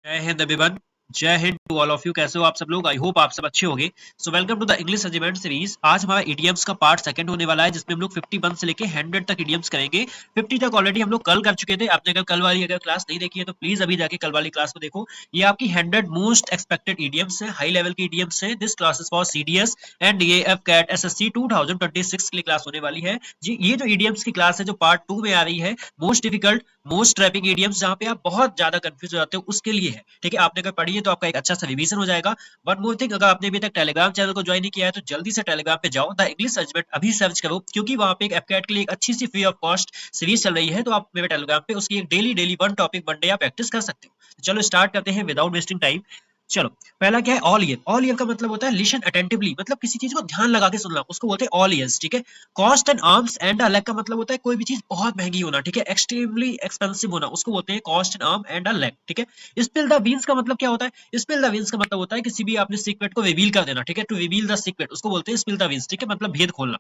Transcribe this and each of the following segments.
जय Hind everyone. Jai Hind to all of you. कैसे हो आप सब लोग? आई होप आप सब अच्छे होंगे। So welcome to the English regiment series. आज हमारा इडियम्स का पार्ट सेकंड होने वाला है, जिसमें हम लोग 51 से लेके 100 तक इडियम्स करेंगे। 50 तक ऑलरेडी हम लोग कल कर चुके थे। आपने अगर कल वाली क्लास नहीं देखी है तो प्लीज अभी जाके कल वाली क्लास को देखो। ये आपकी 100 मोस्ट एक्सपेक्टेड इडियम्स है, हाई लेवल की इडियम्स है। This class is for CDS and AF CAT SSC 2026 के लिए क्लास होने वाली है जी। ये जो इडियम्स की क्लास है जो पार्ट 2 में आ रही है, most difficult most trapping idioms, जहां पे आप बहुत ज्यादा कंफ्यूज हो जाते हो, उसके लिए है। ठीक है, आपने अगर पढ़ी है तो आपका एक अच्छा सा रिवीजन हो जाएगा। वन मोर थिंग, अगर आपने अभी तक टेलीग्राम चैनल को ज्वाइन नहीं किया है तो जल्दी से टेलीग्राम पे जाओ, द इंग्लिश रेजिमेंट अभी सर्च करो, क्योंकि वहां पे एक एफकेट के लिए एक अच्छी सी फ्री ऑफ कॉस्ट सीरीज चल रही है। तो आप मेरे टेलीग्राम पे उसकी एक daily daily one topic one day आप प्रैक्टिस कर सकते हो। चलो स्टार्ट करते हैं विदाउट वेस्टिंग टाइम। चलो, पहला क्या है? All year. ऑल ईयर का मतलब होता है लिसन अटेंटिवली, मतलब किसी चीज को ध्यान लगा के सुनना, उसको बोलते हैं ऑल ईयर्स। ठीक है। Cost and arms and a leg का मतलब होता है कोई भी चीज बहुत महंगी होना। ठीक है, एक्सट्रीमली एक्सपेंसिव होना, उसको बोलते हैं cost and arm and a leg. ठीक है। स्पिल द बीन्स का मतलब क्या होता है? स्पिल द बीन्स का मतलब होता है किसी भी आपने सीक्रेट को रिवील कर देना। ठीक है, टू रिवील द सीक्रेट, उसको बोलते हैं स्पिल द बीन्स। ठीक है, मतलब भेद खोलना।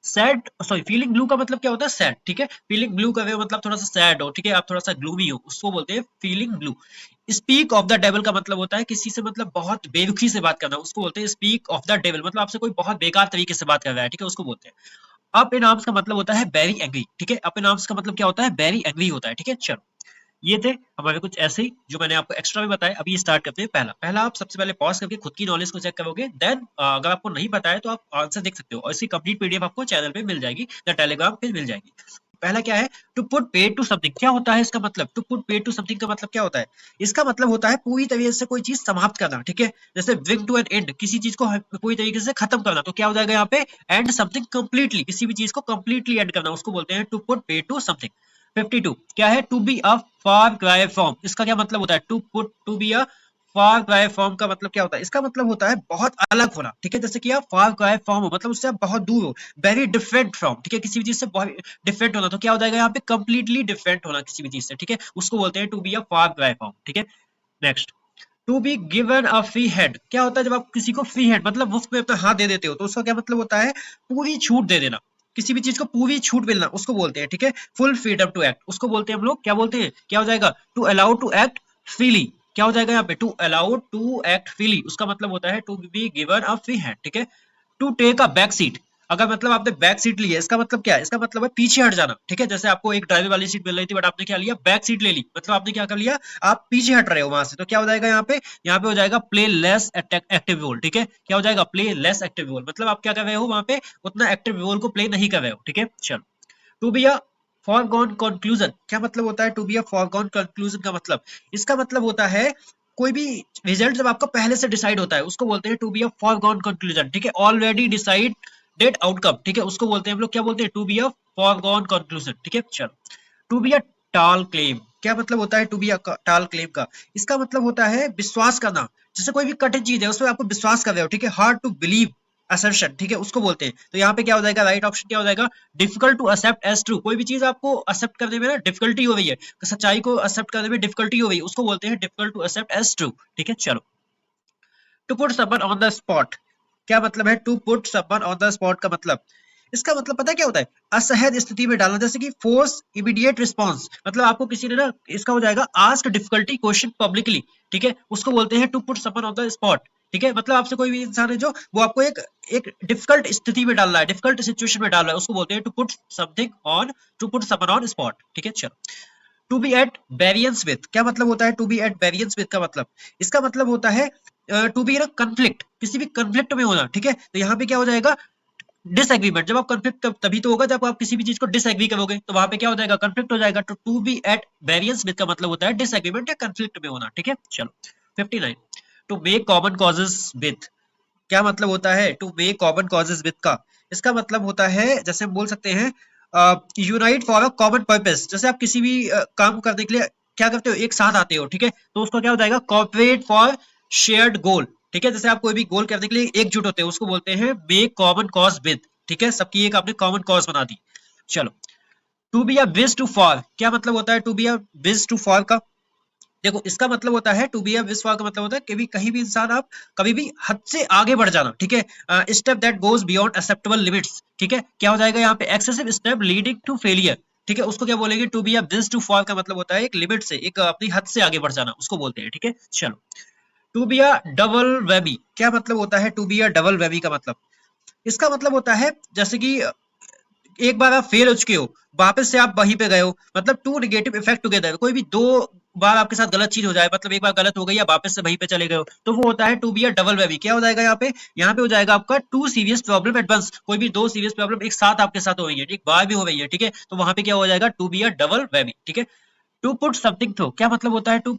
सैड, सॉरी, फीलिंग ब्लू का मतलब क्या होता है? सैड। ठीक है, फीलिंग ब्लू का वे मतलब थोड़ा सा सैड हो। ठीक है, आप थोड़ा सा ग्लूमी हो, उसको बोलते हैं feeling blue. Speak of the devil का मतलब होता है किसी से मतलब बहुत बेरुखी से बात करना, उसको बोलते हैं स्पीक ऑफ द डेविल, मतलब आपसे कोई बहुत बेकार तरीके से बात कर रहा है। ठीक है, उसको बोलते हैं। अप इन आर्म्स का मतलब होता है वेरी एंग्री। ठीक है, अप इन आर्म्स का मतलब क्या होता है? वेरी एंग्री होता है। ठीक है, चलो, ये थे हमारे कुछ ऐसे ही जो मैंने आपको एक्स्ट्रा भी बताया। अभी स्टार्ट करते हैं। पहला पहला आप सबसे पहले पॉज करके खुद की नॉलेज को चेक करोगे, देन अगर आपको नहीं पता है तो आप आंसर देख सकते हो, और इसकी कंप्लीट पीडीएफ आपको चैनल पे मिल जाएगी या टेलीग्राम पे मिल जाएगी। पहला क्या है? To put paid to something. क्या होता है इसका मतलब? To put paid to something का मतलब क्या होता है? इसका मतलब होता है पूरी तरीके से कोई चीज समाप्त करना। ठीक है, जैसे ब्रिंग टू एन एंड, किसी चीज को पूरी तरीके से खत्म करना। तो क्या हो जाएगा यहाँ पे? एंड समथिंग कंप्लीटली, किसी भी चीज को कंप्लीटली एंड करना, उसको बोलते हैं to put paid to something. 52 क्या है? To be a far cry from. इसका क्या मतलब होता है? To be a far cry from का मतलब क्या होता है? इसका मतलब होता है बहुत अलग होना। ठीक है, जैसे कि आप फार क्राई फ्रॉम हो मतलब उससे आप बहुत दूर हो। वेरी डिफरेंट फ्रॉम, ठीक है, किसी भी चीज से बहुत डिफरेंट होना। तो क्या हो जाएगा यहाँ पे? कंप्लीटली डिफरेंट होना किसी भी चीज से। ठीक है, उसको बोलते हैं to be a far cry from. ठीक है, next, to be given a free hand. क्या होता है जब आप किसी को फ्री हैंड मतलब मुफ्त में अपना हाथ दे देते हो, तो उसका क्या मतलब होता है? पूरी छूट दे देना, किसी भी चीज को पूरी छूट मिलना, उसको बोलते हैं। ठीक है, फुल फ्रीडम टू एक्ट, उसको बोलते हैं हम लोग क्या बोलते हैं? क्या हो जाएगा? To allow to act freely. क्या हो जाएगा यहाँ पे? To allow to act freely, उसका मतलब होता है to be given a free hand. ठीक है, to take a back seat. अगर मतलब आपने बैक सीट ली है, इसका मतलब क्या है? इसका मतलब है पीछे हट जाना। ठीक है, जैसे आपको एक ड्राइवर वाली सीट मिल रही थी बट आपने क्या लिया? बैक सीट ले ली, मतलब आपने क्या कर लिया? आप पीछे हट रहे हो वहां से। तो क्या हो जाएगा यहाँ पे? यहाँ पे हो जाएगा प्ले लेस एक्टिव रोल। ठीक है, क्या हो जाएगा? प्ले लेस एक्टिव रोल, मतलब आप क्या कर रहे हो वहां पे? उतना एक्टिव रोल को प्ले नहीं कर रहे हो। ठीक है, चलो, to be a foregone conclusion. क्या मतलब होता है to be a foregone conclusion का मतलब? इसका मतलब होता है कोई भी रिजल्ट जब आपका पहले से डिसाइड होता है, उसको बोलते हैं to be a foregone conclusion. ठीक है, ऑलरेडी डिसाइडेड आउटकम। ठीक है, उसको बोलते हैं हम लोग क्या बोलते हैं? To be a foregone conclusion. ठीक है, चलो, टू बी अ टाल क्लेम। क्या मतलब होता है टू बी अ टाल क्लेम का? इसका मतलब होता है विश्वास करना। जैसे कोई भी कठिन चीज है उसमें आपको विश्वास कर रहे हो। ठीक है, हार्ड टू बिलीव असर्शन। ठीक है, उसको बोलते हैं। तो यहाँ पे क्या हो जाएगा? राइट ऑप्शन क्या हो जाएगा? Difficult to accept as true. कोई भी चीज आपको एक्सेप्ट करने में ना डिफिकल्टी हो रही है, सच्चाई को एक्सेप्ट करने में डिफिकल्टी हो रही है, उसको बोलते हैं difficult to accept as true. ठीक है, चलो, to put someone on the spot. क्या मतलब है to put someone on the spot का मतलब? इसका मतलब पता है क्या होता है? असहज स्थिति में डालना, जैसे कि फोर्स इमीडिएट रिस्पॉन्स, मतलब आपको किसी ने ना, इसका हो जाएगा आस्क डिफिकल्टी क्वेश्चन पब्लिकली। ठीक है, उसको बोलते हैं to put someone on the spot. ठीक है, मतलब आपसे कोई भी इंसान है जो वो आपको एक एक डिफिकल्ट स्थिति में डाल रहा है, डिफिकल्ट सिचुएशन में डाल रहा है, उसको बोलते हैं to put something on, to put someone on spot. ठीक है, चलो, to be at variance with. क्या मतलब होता है to be at variance with का मतलब? इसका मतलब होता है टू बी इन कंफ्लिक्ट, किसी भी कंफ्लिक्ट में होना। ठीक है, तो यहाँ पे क्या हो जाएगा? डिसएग्रीमेंट। जब आप कंफ्लिक्ट तभी तो होगा जब आप किसी भी चीज को डिसएग्री करोगे, तो वहां पे क्या हो जाएगा? कंफ्लिक्ट हो जाएगा। तो to be at variance with का मतलब होता है डिसएग्रीमेंट या कंफ्लिक्ट में होना। ठीक है, चलो, 59, to make common causes with. क्या मतलब होता है to make common causes with का? इसका मतलब होता है, जैसे हम बोल सकते हैं unite for a common purpose. जैसे आप किसी भी काम करने के लिए क्या करते हो? एक साथ आते हो। ठीक है, तो उसका क्या हो जाएगा? कॉर्पोरेट फॉर शेयर्ड गोल। ठीक है, जैसे आप कोई भी गोल करने के लिए एकजुट होते हैं, उसको बोलते हैं मेक कॉमन कॉज विद। ठीक है, सबकी एक आपने कॉमन कॉज बना दी। चलो, to be a wish to for. क्या मतलब होता है to be a wish to for का? देखो, इसका मतलब होता है टू बी अ विश्वा का मतलब होता है कि भी कहीं भी इंसान आप कभी भी हद से आगे बढ़ जाना। ठीक है, step that goes beyond acceptable limits. ठीक है, क्या हो जाएगा यहाँ पे? Excessive step leading to failure. ठीक है, उसको क्या बोलेंगे, to be a bridge too far का मतलब होता है एक लिमिट से, एक अपनी हद से आगे बढ़ जाना, उसको बोलते हैं। ठीक है, चलो। To be a double whammy क्या मतलब होता है, to be a double Baby का मतलब, इसका मतलब होता है जैसे कि एक बार आप फेल हो चुके हो, वापस से आप वहीं पे गए हो, मतलब टू नेगेटिव इफेक्ट टुगेदर, कोई भी दो बार आपके साथ गलत चीज हो जाए, मतलब एक बार गलत हो गई या वापस से वहीं पे चले गए हो, तो वो होता है to be a double whammy. क्या हो जाएगा यहाँ पे हो जाएगा आपका two serious problem at once, कोई भी दो सीरियस प्रॉब्लम एक साथ आपके साथ हो गई है, एक बार भी हो गई है, ठीक है, तो वहां पे क्या हो जाएगा, to be a double Baby. ठीक है, टू पुट समथिंग थ्रो क्या मतलब होता है, टू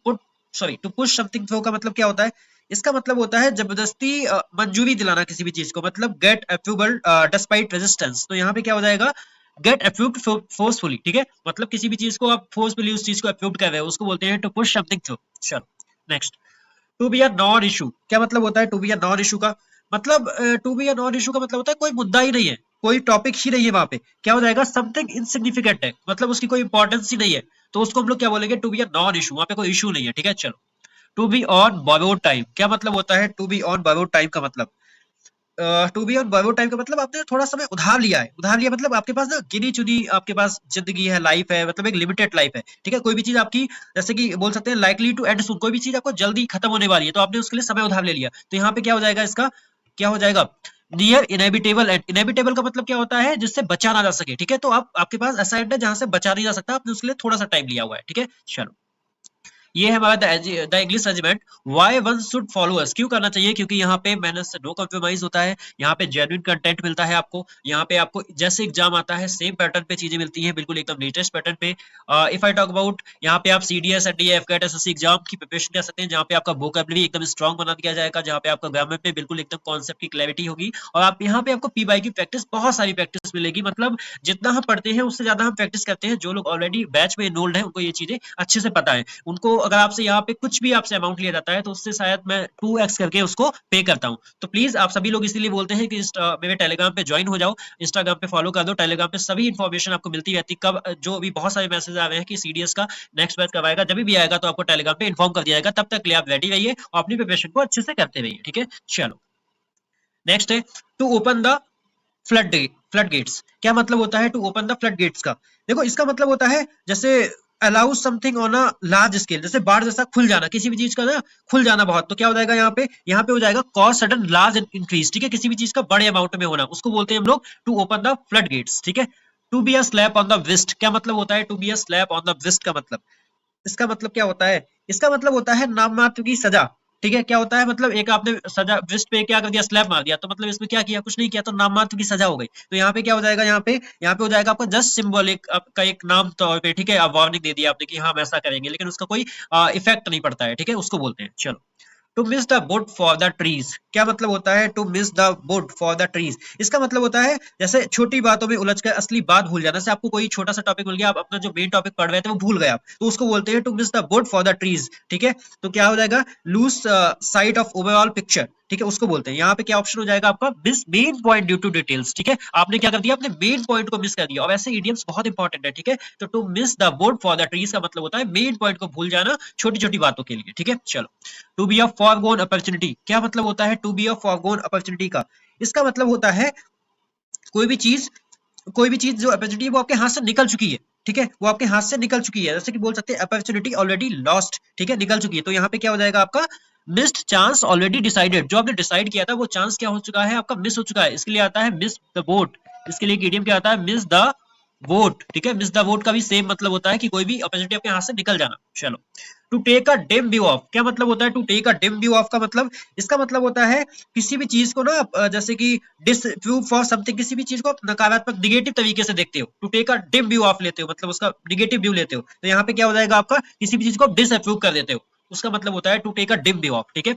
पुश समथिंग थ्रो का मतलब क्या होता है, इसका मतलब होता है जबरदस्ती मंजूरी दिलाना किसी भी चीज को, मतलब गेट अप्रूवल डिस्पाइट रेजिस्टेंस, तो यहाँ पे क्या हो जाएगा, गेट अप्रूव्ड फोर्सफुली। ठीक है, मतलब किसी भी चीज को आप फोर्सफुली उस चीज को अप्रूव कर रहे हो, उसको बोलते हैं टू पुश समथिंग थ्रू। चलो next, to be a non issue क्या मतलब होता है, to be a non issue का मतलब, to be a non issue का मतलब होता है कोई मुद्दा ही नहीं है, कोई टॉपिक ही नहीं है वहां पे, क्या हो जाएगा, समथिंग इनसिग्निफिकेंट है, मतलब उसकी कोई इंपॉर्टेंस ही नहीं है, तो उसको हम लोग क्या बोलेंगे, to be a non issue, वहां पे कोई इशू नहीं है। ठीक है, चलो। To be on borrowed time क्या मतलब होता है, to be on borrowed time का मतलब, to be on borrowed time का मतलब आपने थोड़ा समय उधार लिया है, उधार लिया मतलब आपके पास ना गिनी चुनी आपके पास जिंदगी है, लाइफ है, मतलब एक लिमिटेड लाइफ है। ठीक है, कोई भी चीज आपकी जैसे कि बोल सकते हैं लाइकली टू एंड सून, कोई भी चीज आपको जल्दी खत्म होने वाली है, तो आपने उसके लिए समय उधार ले लिया, तो यहाँ पे क्या हो जाएगा, इसका क्या हो जाएगा, नियर इनएविटेबल एंड, इनएविटेबल का मतलब क्या होता है, जिससे बचा ना जा सके। ठीक है, तो आप आपके पास ऐसा एंड है जहां से बचा नहीं जा सकता, आपने उसके लिए थोड़ा सा टाइम लिया हुआ है। ठीक है, चलो। ये है हमारा the English regiment. Why one should follow us, क्यों करना चाहिए, क्योंकि यहाँ पे मेहनत से नो कॉम्प्रोमाइज होता है, यहाँ पे जेन्युइन कंटेंट मिलता है आपको, यहाँ पे आपको जैसे एग्जाम आता है सेम पैटर्न पे चीजें मिलती हैं, बिल्कुल एकदम लेटेस्ट पैटर्न पे। इफ आई टॉक अबाउट, यहाँ पे आप CDS NDA CAT SSC exam की प्रिपरेशन कर सकते हैं, जहाँ पे आपका वोकैबुलरी एकदम स्ट्रॉन्ग बना दिया जाएगा, जहाँ पे आपका ग्रामर पे बिल्कुल एकदम कॉन्सेप्ट की क्लैरिटी होगी, और आप यहाँ पे आपको पी बाई की प्रैक्टिस, बहुत सारी प्रैक्टिस मिलेगी, मतलब जितना हम पढ़ते हैं उससे ज्यादा हम प्रैक्टिस करते हैं, जो लोग ऑलरेडी बैच में इनरोल्ड है उनको ये चीजें अच्छे से पता है, उनको अगर आपसे यहाँ पे कुछ भी आपसे अमाउंट लिया जाता है तो उससे शायद मैं 2x करके उसको पे करता हूँ। तो प्लीज आप सभी लोग इसीलिए बोलते हैं कि मेरे टेलीग्राम पे ज्वाइन हो जाओ, इंस्टाग्राम पे फॉलो कर दो, टेलीग्राम पे सभी इन्फॉर्मेशन आपको मिलती रहती, कब जो भी बहुत सारे मैसेज आ रहे हैं कि सीडीएस का नेक्स्ट बैच कब आएगा, जब भी आएगा तो आपको टेलीग्राम पे इन्फॉर्म कर दिया जाएगा, तब तक के लिए आप रेडी रहिए और अपनी प्रिपरेशन को अच्छे से करते रहिए। ठीक है, चलो नेक्स्ट है, to open the flood gates क्या मतलब होता है, to open the flood gates का, देखो इसका मतलब होता है जैसे allow something on a large scale, जैसे बाढ़ जैसा खुल जाना किसी भी चीज का ना, खुल जाना बहुत, तो क्या हो जाएगा यहाँ पे हो जाएगा कॉज सडन लार्ज इंक्रीज। ठीक है, किसी भी चीज का बड़े अमाउंट में होना, उसको बोलते हैं हम लोग to open the flood gates. ठीक है, to be a slap on the wrist क्या मतलब होता है, to be a slap on the wrist का मतलब, इसका मतलब क्या होता है, इसका मतलब होता है नाम मात्र की सजा। ठीक है, क्या होता है, मतलब एक आपने सजा रिस्ट पे क्या कर दिया, स्लैप मार दिया, तो मतलब इसमें क्या किया, कुछ नहीं किया, तो नाम मात्र की सजा हो गई, तो यहाँ पे क्या हो जाएगा, यहाँ पे हो जाएगा आपका जस्ट सिंबॉलिक आपका एक नाम तौर पे। ठीक है, आप वार्निंग दे दिया आपने कि हाँ हम ऐसा करेंगे, लेकिन उसका कोई इफेक्ट नहीं पड़ता है। ठीक है, उसको बोलते हैं। चलो, to miss the boat for the trees क्या मतलब होता है, to miss the boat for the trees, इसका मतलब होता है जैसे छोटी बातों में उलझकर असली बात भूल जाना, जैसे आपको कोई छोटा सा टॉपिक मिल गया, आप अपना जो मेन टॉपिक पढ़ रहे थे वो भूल गए आप, तो उसको बोलते हैं to miss the boat for the trees. ठीक है, तो क्या हो जाएगा, lose sight of overall picture. ठीक है, उसको बोलते हैं, यहाँ पे क्या ऑप्शन हो जाएगा आपका, miss main point due to details. ठीक है, आपने क्या कर दिया, आपने मेन पॉइंट को मिस कर दिया, और ऐसे इडियम्स बहुत इंपॉर्टेंट है। ठीक है, तो to miss the boat for the trees का मतलब होता है मेन पॉइंट को भूल जाना छोटी छोटी बातों के लिए। ठीक है, चलो। To be a forgone opportunity क्या मतलब होता है, to be a forgone opportunity का, इसका मतलब होता है कोई भी चीज, कोई भी चीज जो अपॉर्चुनिटी है वो आपके हाथ से निकल चुकी है। ठीक है, वो आपके हाथ से निकल चुकी है, जैसे कि बोल सकते हैं अपॉर्चुनिटी ऑलरेडी लॉस्ट। ठीक है, निकल चुकी है, तो यहाँ पे क्या हो जाएगा आपका, मिस्ड चांस ऑलरेडी डिसाइडेड, जो आपने डिसाइड किया था वो चांस क्या हो चुका है आपका, मिस हो चुका है, इसके लिए आता है मिस द बोट, इसके लिए इडियम क्या आता है, मिस द वोट। ठीक है, मिस द वोट का भी सेम मतलब होता है कि कोई भी अपॉर्चुनिटी आपके हाथ से निकल जाना। चलो, to take a dim view of क्या मतलब होता है, to take a dim view of का मतलब, इसका मतलब होता है किसी भी चीज को ना जैसे कि डिसव्यू फॉर समथिंग, किसी भी चीज को आप नकारात्मक निगेटिव तरीके से देखते हो, to take a dim view of लेते हो, मतलब उसका निगेटिव व्यू लेते हो, तो यहाँ पे क्या हो जाएगा आपका, किसी भी चीज को डिसअप्रूव कर देते हो, उसका मतलब होता है to take a dim view of. ठीक है,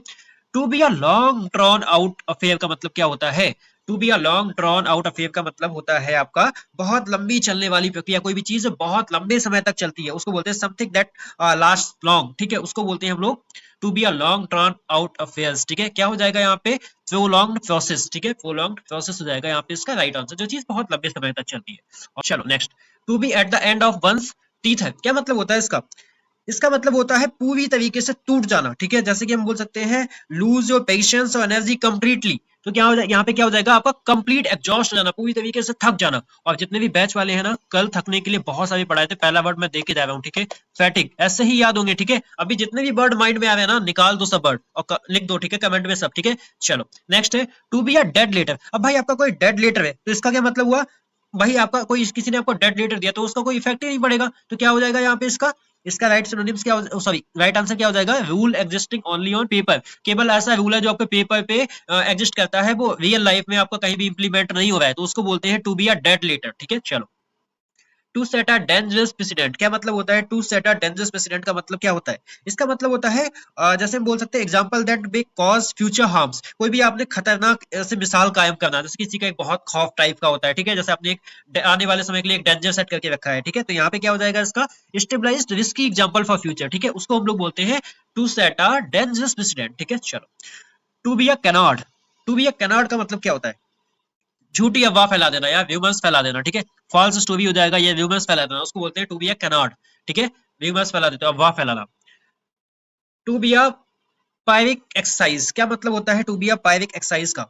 to be a long drawn out affair का मतलब क्या होता है, to be a long drawn out affair का मतलब होता है आपका बहुत लंबी चलने वाली प्रक्रिया, कोई भी चीज बहुत लंबे समय तक चलती है उसको बोलते हैं समथिंग दैट लास्ट लॉन्ग। ठीक है, उसको बोलते हैं हम लोग to be a long drawn out affairs. ठीक है, क्या हो जाएगा यहाँ पे, प्रोलॉन्ग्ड प्रोसेस। ठीक है, प्रोलॉन्ग्ड प्रोसेस हो जाएगा यहाँ पे इसका राइट आंसर, जो चीज बहुत लंबे समय तक चलती है। और चलो next, to be at the end of one's teeth है क्या मतलब होता है इसका, इसका मतलब होता है पूरी तरीके से टूट जाना। ठीक है, जैसे कि हम बोल सकते हैं लूज योर पेशेंस और एनर्जी कंप्लीटली, तो क्या हो जाएगा यहाँ पे, क्या हो जाएगा आपका कंप्लीट एग्जॉस्ट हो जाना, पूरी तरीके से थक जाना। और जितने भी बैच वाले हैं ना, कल थकने के लिए बहुत सारे पढ़ाए थे, पहला वर्ड मैं देके जा रहा हूँ, ठीक है, फैटिक, ऐसे ही याद होंगे, ठीक है। अभी जितने भी वर्ड माइंड में आ रहे हैं ना, निकाल दो सब वर्ड और लिख दो, ठीक है, कमेंट में सब, ठीक है। चलो नेक्स्ट है to be a dead letter. अब भाई आपका कोई डेड लेटर है तो इसका क्या मतलब हुआ, भाई आपका कोई किसी ने आपको डेड लेटर दिया तो उसका कोई इफेक्ट ही नहीं पड़ेगा। तो क्या हो जाएगा यहाँ पे इसका राइट सिनोनिम्स क्या हो, सॉरी राइट आंसर क्या हो जाएगा, rule existing only on paper. केवल ऐसा रूल है जो आपके पेपर पे एग्जिस्ट करता है, वो रियल लाइफ में आपका कहीं भी इंप्लीमेंट नहीं हो रहा है, तो उसको बोलते हैं to be a dead letter, ठीक है। चलो to set a dangerous president, क्या मतलब होता है to set a dangerous president का मतलब क्या होता है, इसका मतलब होता है जैसे हम बोल सकते हैं example that may cause future harms. कोई भी आपने खतरनाक से मिसाल कायम करना, जैसे किसी का एक बहुत खौफ टाइप का होता है, ठीक है, जैसे आपने एक आने वाले समय के लिए एक डेंजर सेट करके रखा है, ठीक है, तो यहाँ पे क्या हो जाएगा इसका stabilised risky example for future, ठीक है, उसको हम लोग बोलते हैं to set a dangerous precedent, ठीक है। चलो to be a canard, to be a canard का मतलब क्या होता है, झूठी अफवाह फैला देना या र्यूमर्स फैला देना, ठीक है, फॉल्स स्टोरी हो जाएगा, ये र्यूमर्स फैला देना, उसको बोलते हैं टू बी अ कैनॉड, ठीक है, र्यूमर्स फैला देते हो, अफवाह फैलाना। To be a pyrrhic exercise, क्या मतलब होता है to be a pyrrhic exercise का,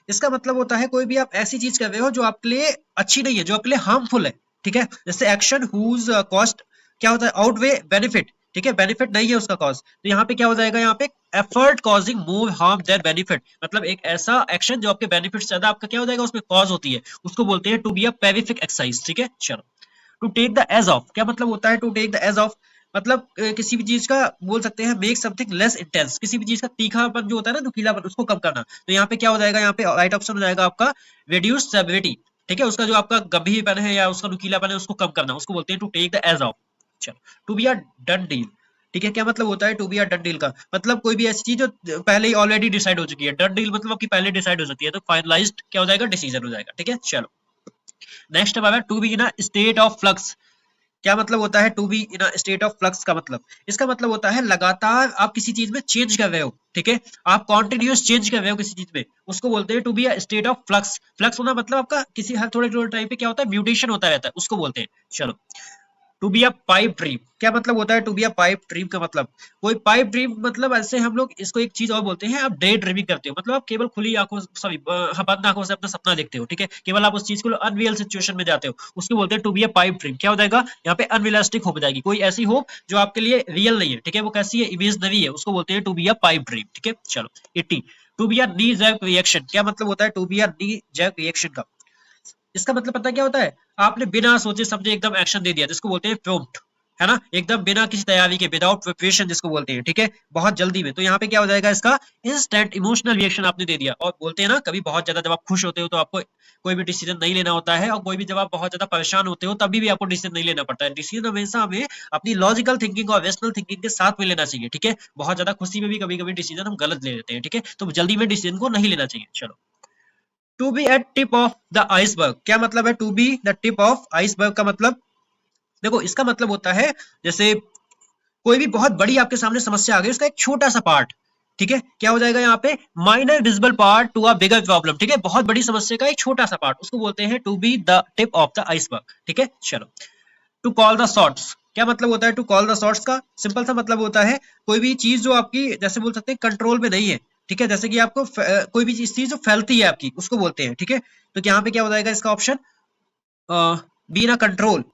इसका मतलब होता है कोई भी आप ऐसी चीज कर रहे हो जो आपके लिए अच्छी नहीं है, जो आपके लिए हार्मफुल है, ठीक है, जैसे एक्शन हुज कॉस्ट क्या होता है आउटवे बेनिफिट, ठीक है, बेनिफिट नहीं है उसका कॉज, तो यहाँ पे क्या हो जाएगा, यहाँ पे एफर्ट कॉजिंग मोर हार्म देन बेनिफिट, मतलब एक ऐसा एक्शन जो आपके बेनिफिट से ज्यादा आपका क्या हो जाएगा उसमें कॉज होती है, उसको बोलते हैं to be a pyrrhic exercise, ठीक है। चलो to take the edge off, क्या मतलब होता है to take the edge off, मतलब किसी भी चीज का बोल सकते हैं मेक समथिंग लेस इंटेंस, किसी भी चीज का तीखापन जो होता है ना, नुकीलापन, उसको कम करना। तो यहाँ पे क्या हो जाएगा, यहाँ पे राइट ऑप्शन हो जाएगा आपका रिड्यूस सेवरिटी, ठीक है, उसका जो आपका गंभीरपन है या उसका नुकीलापन है उसको कम करना, उसको बोलते हैं to take the edge off. चलो to be a done deal, ठीक है, क्या मतलब होता है to be a done deal का, मतलब कोई भी ऐसी चीज जो पहले ही ऑलरेडी डिसाइड हो चुकी है, डन डील मतलब आपकी पहले डिसाइड हो सकती है, तो फाइनलाइज्ड क्या हो जाएगा, डिसीजन हो जाएगा, ठीक है। चलो नेक्स्ट हमारा to be in a state of flux, क्या मतलब होता है to be in a state of flux का मतलब, इसका मतलब होता है लगातार आप किसी चीज में चेंज कर रहे हो, ठीक है, आप कॉन्टिन्यूस चेंज कर रहे हो किसी चीज में, उसको बोलते हैं to be a state of flux. Flux होना मतलब आपका किसी हर थोड़े थोड़े टाइम पे क्या होता है, म्यूटेशन होता रहता है, उसको बोलते हैं। चलो to be a pipe dream, क्या मतलब होता है to be a pipe dream का मतलब, कोई पाइप ड्रीम मतलब ऐसे हम लोग इसको एक चीज और बोलते हैं, आप डे ड्रीमिंग करते हो, मतलब आप केवल खुली आंखों, सॉरी बंद आंखों से अपना सपना देखते हो, ठीक है, केवल आप उस चीज को अनरियल सिचुएशन में जाते हो, उसको बोलते हैं to be a pipe dream. क्या हो जाएगा यहाँ पे, अनरियलिस्टिक होप जाएगी, कोई ऐसी होप जो आपके लिए रियल नहीं है, ठीक है, वो कैसी है, इमेजिनरी है, उसको बोलते हैं to be a pipe dream, ठीक है। चलो 80 to be a knee jerk reaction, क्या मतलब होता है to be a knee jerk reaction का, इसका मतलब पता है क्या होता है, आपने बिना सोचे समझे एकदम एक्शन दे दिया, जिसको बोलते हैं प्रॉम्प्ट, है ना, एकदम बिना किसी तैयारी के, विदाउट प्रिपरेशन जिसको बोलते हैं, ठीक है, बहुत जल्दी में, तो यहाँ पे क्या हो जाएगा इसका इंस्टेंट इमोशनल रिएक्शन आपने दे दिया। और बोलते हैं ना कभी बहुत ज्यादा जब आप खुश होते हो तो आपको कोई भी डिसीजन नहीं लेना होता है, और कोई भी जब आप बहुत ज्यादा परेशान होते हो तभी भी आपको डिसीजन नहीं लेना पड़ता है, डिसीजन हमेशा हमें अपनी लॉजिकल थिंकिंग और रेशनल थिंकिंग के साथ में लेना चाहिए, ठीक है, बहुत ज्यादा खुशी में भी कभी कभी डिसीजन हम गलत ले लेते हैं, ठीक है, तो जल्दी में डिसीजन को नहीं लेना चाहिए। चलो to be at tip of the iceberg, क्या मतलब है to be the tip of iceberg का मतलब, देखो इसका मतलब होता है जैसे कोई भी बहुत बड़ी आपके सामने समस्या आ गई, उसका एक छोटा सा पार्ट, ठीक है, क्या हो जाएगा यहाँ पे, minor visible part to a bigger problem, ठीक है, बहुत बड़ी समस्या का एक छोटा सा पार्ट, उसको बोलते हैं to be the tip of the iceberg, ठीक है। चलो टू कॉल द शॉट्स, क्या मतलब होता है टू कॉल द शॉट्स का, सिंपल सा मतलब होता है कोई भी चीज जो आपकी जैसे बोल सकते हैं कंट्रोल में नहीं है, ठीक है, जैसे कि आपको कोई भी चीज जो फैलती है आपकी, उसको बोलते हैं, ठीक है, तो यहाँ पे क्या हो जाएगा इसका ऑप्शन, बी ना कंट्रोल,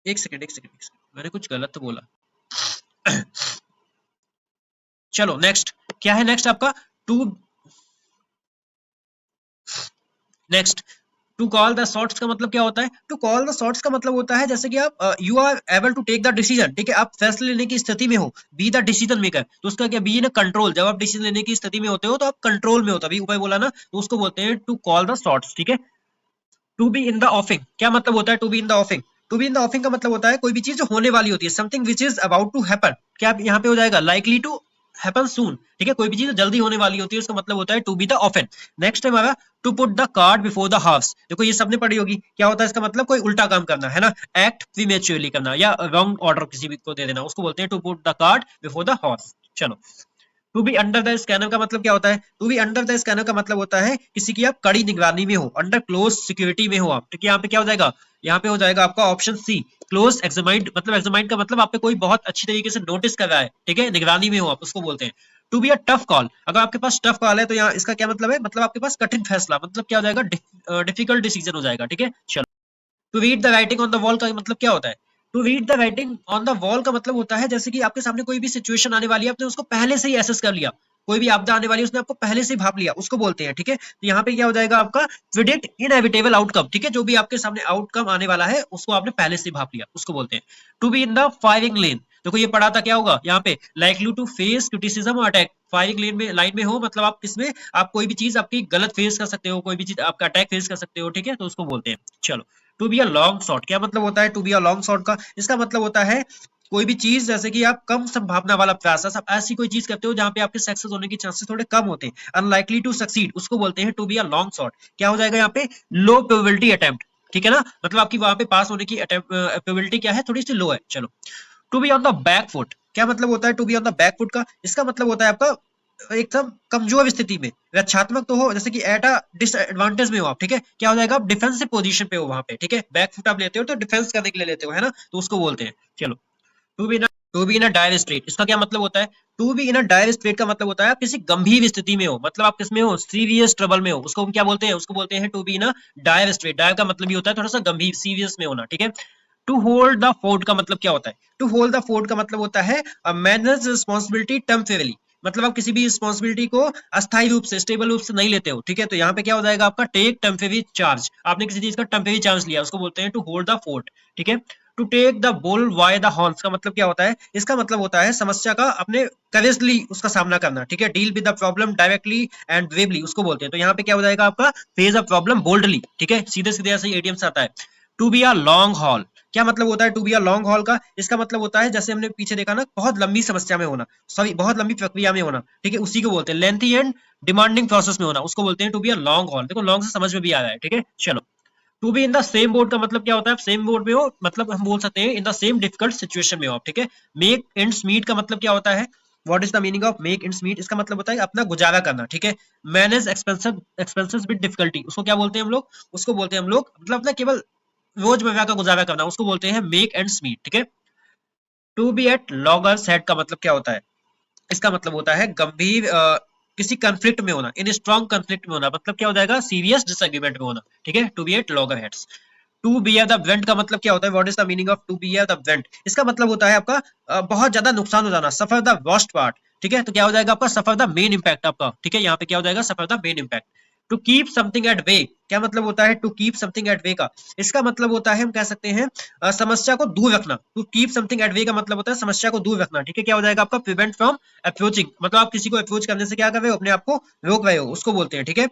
एक सेकंड, मैंने कुछ गलत तो बोला। चलो नेक्स्ट क्या है, नेक्स्ट आपका to, next to call the shots का मतलब क्या होता है, टू कॉल द शॉट्स का मतलब होता है जैसे कि आप you are able to take the decision, ठीक है, आप फैसले लेने की स्थिति में हो, बी द डिसीजन मेकर, तो उसका क्या, बी ना कंट्रोल, जब आप डिसीजन लेने की स्थिति में होते हो तो आप कंट्रोल में होता, अभी ऊपर बोला ना, तो उसको बोलते हैं टू कॉल द शॉट्स, ठीक है। To be in the offing, क्या मतलब होता है to be in the offing, to be in the offing का मतलब होता है कोई भी चीज जो होने वाली होती है, something which is about to happen, क्या यहाँ पे हो जाएगा लाइकली टू हैपन सून, ठीक है, कोई भी चीज जल्दी होने वाली होती है उसका मतलब होता है to be the offing. Next है हमारा to put the card before the horse, देखो ये सबने पढ़ी होगी, क्या होता है इसका मतलब कोई उल्टा काम करना, है ना, एक्ट प्रीमेच्योरली करना या रॉन्ग ऑर्डर किसी भी को दे देना, उसको बोलते हैं to put the card before the horse. चलो to be under the scanner का मतलब क्या होता है, to be under the scanner का मतलब होता है किसी की आप कड़ी निगरानी में हो, अंडर क्लोज सिक्योरिटी में हो आप, ठीक है, यहाँ पे क्या हो जाएगा, यहाँ पे हो जाएगा आपका ऑप्शन सी क्लोज एग्जामाइंड, मतलब एग्जामाइंड का मतलब आप पे कोई बहुत अच्छी तरीके से नोटिस कर रहा है, ठीक है, निगरानी में हो आप, उसको बोलते हैं to be a tough call, अगर आपके पास टफ कॉल है तो यहाँ इसका क्या मतलब है, मतलब आपके पास कठिन फैसला, मतलब क्या हो जाएगा, डिफिकल्ट डिसीजन हो जाएगा, ठीक है। चलो, to read the writing on the wall का मतलब क्या होता है, to read the writing on the wall का मतलब होता है जैसे कि आपके सामने कोई भी सिचुएशन आने वाली है, आपने उसको पहले से ही एसेस कर लिया, कोई भी आपदा आने वाली है उसने आपको पहले से ही भाप लिया, उसको बोलते हैं, ठीक है। तो यहाँ पे क्या हो जाएगा आपका प्रिडिक्ट इनएविटेबल आउटकम, ठीक है, जो भी आपके सामने आउटकम आने वाला है उसको आपने पहले से ही भाप लिया, उसको बोलते हैं। To be in the firing line, देखो ये पढ़ा था क्या होगा यहाँ पे, लाइकली टू फेस क्रिटिसिज्म और अटैक, फायरिंग लेन में, लाइन में हो मतलब आप किसमें, आप कोई भी चीज आपकी गलत फेस कर सकते हो, कोई भी चीज आपका अटैक फेस कर सकते हो, ठीक है, तो उसको बोलते हैं। चलो, to be a long shot, क्या मतलब होता है to be a long shot का, इसका मतलब होता है कोई भी चीज जैसे कि आप कम संभावना वाला प्रयास, आप ऐसी कोई चीज करते हो जहां पे आपके सक्सेस होने के चांसेस थोड़े कम होते हैं, अनलाइकली टू सक्सीड, उसको बोलते हैं to be a long shot. क्या हो जाएगा यहाँ पे, लो प्रोबेबिलिटी अटेम्प्ट, ठीक है ना, मतलब आपकी वहां पे पास होने की प्रोबेबिलिटी क्या है, थोड़ी सी लो है। चलो, to be on the back foot, क्या मतलब होता है to be on the back foot का, इसका मतलब होता है आपका एकदम कमजोर स्थिति में, रक्षात्मक तो हो जैसे कि एट अ डिसएडवांटेज में हो आप, ठीक है, क्या हो जाएगा आप डिफेंसिव पोजीशन पे हो वहां पे, ठीक है, बैक फुट आप लेते हो तो डिफेंस करने के लिए लेते हो, है ना, तो उसको बोलते हैं। चलो, to be in a dire strait, इसका क्या मतलब होता है, to be in a dire strait का मतलब होता है आप किसी गंभीर स्थिति में हो, मतलब आप किसमें हो, सीरियस ट्रबल में हो, उसको हम क्या बोलते हैं, उसको बोलते हैं to be in a dire strait, dire का मतलब ये होता है थोड़ा सा गंभीर, सीरियस में होना, ठीक है। टू होल्ड द फोर्ट का मतलब क्या होता है, टू होल्ड द फोर्ट का मतलब होता है मैनेज रिस्पॉन्सिबिलिटी टेम्परेरी, मतलब आप किसी भी रिस्पॉन्सिबिलिटी को अस्थायी रूप से, स्टेबल रूप से नहीं लेते हो, ठीक है, तो यहाँ पे क्या हो जाएगा आपका टेक टेम्परेरी चार्ज, आपने किसी चीज का टेम्परेरी चार्ज लिया, उसको बोलते हैं टू होल्ड द फोर्ट, ठीक है। To take the bull by the horns का मतलब क्या होता है, इसका मतलब होता है समस्या का अपने करेजली उसका सामना करना, ठीक है, deal with the problem directly and bravely, उसको बोलते हैं। तो यहाँ पे क्या हो जाएगा आपका फेस अ प्रॉब्लम बोल्डली, ठीक है, सीधे सीधे ऐसे ही एटीएम से आता है। To be a long haul, क्या मतलब होता है to be a long haul का, इसका मतलब होता है जैसे हमने पीछे देखा ना, बहुत लंबी समस्या में होना, सॉरी बहुत लंबी प्रक्रिया में होना, ठीक है, उसी को बोलते हैं लेंथी एंड डिमांडिंग प्रोसेस में होना, उसको बोलते हैं to be a long haul. देखो लॉन्ग से समझ में भी आ रहा है, ठीक है। चलो, to be in the same board का मतलब क्या होता है, सेम बोर्ड में हो मतलब हम बोल सकते हैं इन द सेम डिफिकल्ट सिचुएशन में हो आप, ठीक है। मेक एंड्स मीट का मतलब क्या होता है, what is the meaning of make ends meet, इसका मतलब होता है अपना गुजारा करना, ठीक है। मैनेज एक्सपेंसेस विद डिफिकल्टी, उसको क्या बोलते हैं हम लोग, उसको बोलते हैं हम लोग मतलब अपना केवल रोजमर्रा का गुजारा करना, उसको बोलते हैं मेक एंड्स मीट, ठीक है। To be at loggers head का मतलब क्या होता है, इसका मतलब होता है गंभीर किसी कंफ्लिक्ट में होना, इन स्ट्रॉन्ग कंफ्लिक्ट में होना, मतलब क्या हो जाएगा सीरियस डिसएग्रीमेंट में होना, ठीक है, to be at logger heads. To bear the brunt का मतलब क्या होता है, what is the meaning of to bear the brunt, इसका मतलब होता है आपका बहुत ज्यादा नुकसान हो जाना, सफर द वर्स्ट पार्ट, ठीक है, तो क्या हो जाएगा आपका सफर द मेन इंपैक्ट आपका, ठीक है, यहाँ पे क्या हो जाएगा suffer the main impact. To keep something at bay, क्या मतलब होता है to keep something at bay का, इसका मतलब होता है हम कह सकते हैं समस्या को दूर रखना, to keep something at bay का मतलब होता है समस्या को दूर रखना, ठीक है, क्या हो जाएगा आपका प्रिवेंट फ्रॉम अप्रोचिंग, मतलब आप किसी को अप्रोच करने से क्या कर रहे हो, अपने आप को रोक रहे हो, उसको बोलते हैं, ठीक है।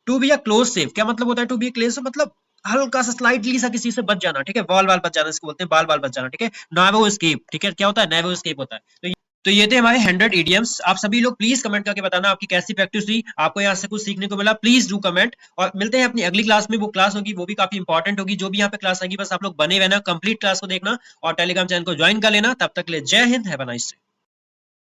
To be a close safe, क्या मतलब होता है टू बी क्लोज, मतलब हल्का सा स्लाइटली सा किसी से बच जाना, ठीक है, बॉल बाल बच जाना, इसको बोलते हैं बाल बाल बच जाना, ठीक है, नैरो एस्केप, ठीक है, क्या होता है नैरो एस्केप होता है। तो ये थे हमारे 100 इडियम्स, आप सभी लोग प्लीज कमेंट करके बताना आपकी कैसी प्रैक्टिस हुई, आपको यहाँ से कुछ सीखने को मिला, प्लीज डू कमेंट, और मिलते हैं अपनी अगली क्लास में, वो क्लास होगी वो भी काफी इंपॉर्टेंट होगी, जो भी यहाँ पे क्लास आएगी बस आप लोग बने रहना, कंप्लीट क्लास को देखना और टेलीग्राम चैनल को ज्वाइन कर लेना, तब तक ले जय Hind, have a nice day.